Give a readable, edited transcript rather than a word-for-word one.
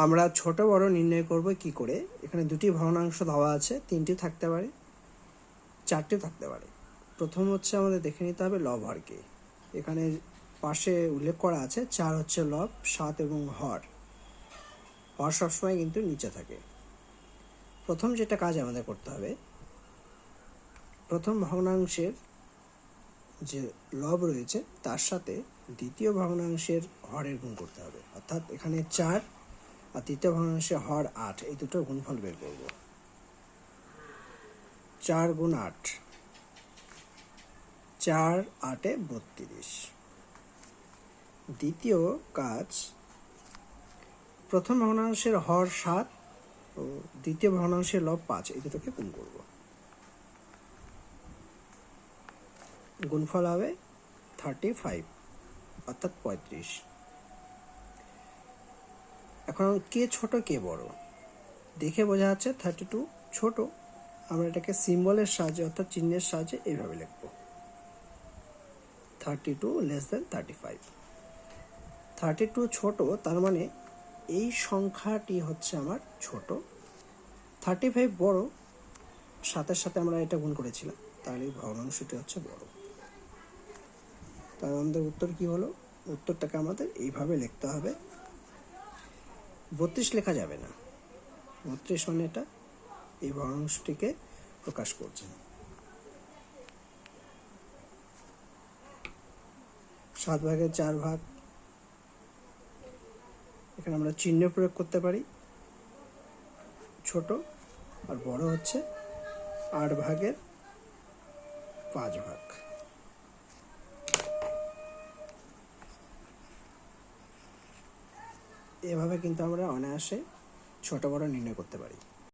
আমরা ছোট বড় নির্ণয় করব কি করে। এখানে দুটি ভগ্নাংশ দেওয়া আছে, তিনটি থাকতে পারে, চারটি থাকতে পারে। প্রথম হচ্ছে আমাদের দেখে নিতে হবে লব হরকে। এখানে পাশে উল্লেখ করা আছে 4 হচ্ছে লব, 7 এবং হর। হর সবসময় কিন্তু নিচে থাকে। প্রথম যেটা কাজ আমাদের করতে হবে, প্রথম ভগ্নাংশের যে লব রয়েছে তার সাথে দ্বিতীয় ভগ্নাংশের হরের গুণ করতে হবে। অর্থাৎ এখানে 4 আর তৃতীয় ভগ্নাংশে হর 8, এই দুটোর গুণফল বের করব। 4 গুণ 8, 4 8 32। দ্বিতীয় কাজ, প্রথম ভগ্নাংশের হর 7 ও দ্বিতীয় ভগ্নাংশের লব 5, এই দুটোকে গুণ করব। গুণফল হবে 35 অর্থাৎ 35। এখন কে ছোট কে বড় দেখে বোঝা যাচ্ছে 32 ছোট। আমরা এটাকে সিম্বলের সাহায্যে অর্থাৎ চিহ্নের সাহায্যে এইভাবে লিখব, 32 লেস দেন 35। 32 ছোট, তার মানে এই সংখ্যাটি হচ্ছে আমার ছোট। 35 বড়, সাথে সাথে আমরা এটা গুণ করেছিলাম, তাহলে এই ভগ্নাংশটি হচ্ছে বড়। তাহলে আমাদের উত্তর কি হলো? উত্তরটাকে আমাদের এইভাবে লিখতে হবে। 32 লেখা যাবে না, 32 মানে এটা এই ভগ্নাংশটিকে প্রকাশ করছে। 7 ভাগের 4 ভাগ, এখানে আমরা চিহ্ন প্রয়োগ করতে পারি। ছোট আর বড় হচ্ছে 8 ভাগের 5 ভাগ। এভাবে কিন্তু আমরা অনায়াসে ছোট বড় নির্ণয় করতে পারি।